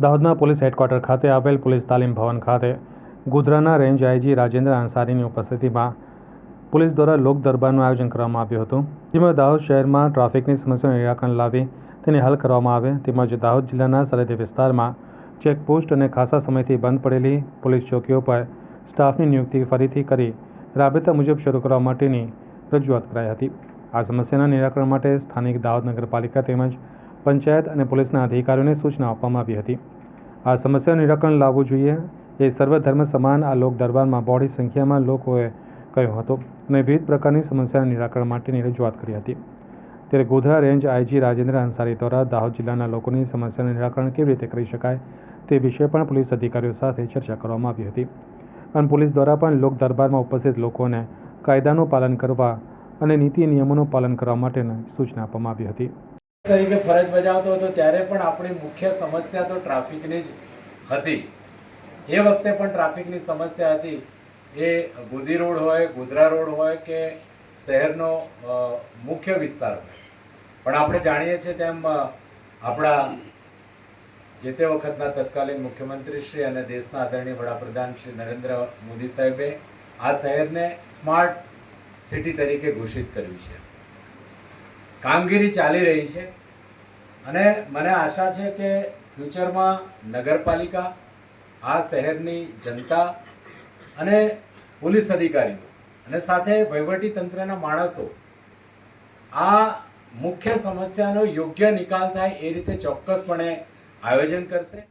દાહોદના police headquarter ખાતે આવેલ પોલીસ તાલીમ ભવન ખાતે ગોધરાના રેન્જ આઈજી રાજેન્દ્ર અંસારીની ઉપસ્થિતિમાં પોલીસ દ્વારા લોક દરબારનું આયોજન કરવામાં આવ્યું હતું, જેમાં દાહોદ શહેરમાં ટ્રાફિકની સમસ્યાનું નિરાકરણ લાવી તેને હલ કરવામાં આવે તેમજ દાહોદ જિલ્લાના સરહદી વિસ્તારમાં ચેકપોસ્ટ અને ખાસા સમયથી બંધ પડેલી પોલીસ ચોકીઓ પર સ્ટાફની નિયુક્તિ ફરીથી કરી રાબેતા મુજબ શરૂ કરવા માટેની રજૂઆત કરાઈ હતી। આ સમસ્યાના નિરાકરણ માટે સ્થાનિક દાહોદ નગરપાલિકા તેમજ પંચાયત અને પોલીસના અધિકારીઓને સૂચના આપવામાં આવી હતી। આ સમસ્યાનું નિરાકરણ લાવવું જોઈએ એ સર્વધર્મ સમાન આ લોક દરબારમાં બહોળી સંખ્યામાં લોકોએ કહ્યું હતું અને વિવિધ પ્રકારની સમસ્યાના નિરાકરણ માટેની રજૂઆત કરી હતી। ત્યારે ગોધરા રેન્જ આઈજી રાજેન્દ્ર અંસારી દ્વારા દાહોદ જિલ્લાના લોકોની સમસ્યાનું નિરાકરણ કેવી રીતે કરી શકાય તે વિશે પણ પોલીસ અધિકારીઓ સાથે ચર્ચા કરવામાં આવી હતી અને પોલીસ દ્વારા પણ લોક દરબારમાં ઉપસ્થિત લોકોને કાયદાનું પાલન કરવા અને નીતિ નિયમોનું પાલન કરવા માટેની સૂચના આપવામાં આવી હતી। તરીકે ફરજ બજાવતો હતો ત્યારે પણ આપણી મુખ્ય સમસ્યા તો ટ્રાફિકની જ હતી। એ વખતે પણ ટ્રાફિકની સમસ્યા હતી, એ ગોધી રોડ હોય, ગોધરા રોડ હોય કે શહેરનો મુખ્ય વિસ્તાર હોય, પણ આપણે જાણીએ છીએ તેમ આપણા જે તે વખતના તત્કાલીન મુખ્યમંત્રી શ્રી અને દેશના આદરણીય વડાપ્રધાન શ્રી નરેન્દ્ર મોદી સાહેબે આ શહેરને સ્માર્ટ સિટી તરીકે ઘોષિત કર્યું છે। કામગીરી ચાલી રહી છે અને મને આશા છે કે ફ્યુચરમાં નગરપાલિકા, આ શહેરની જનતા અને પોલીસ અધિકારીઓ અને સાથે વહીવટી તંત્રના માણસો આ મુખ્ય સમસ્યાનો યોગ્ય નિકાલ થાય એ રીતે ચોક્કસપણે આયોજન કરશે।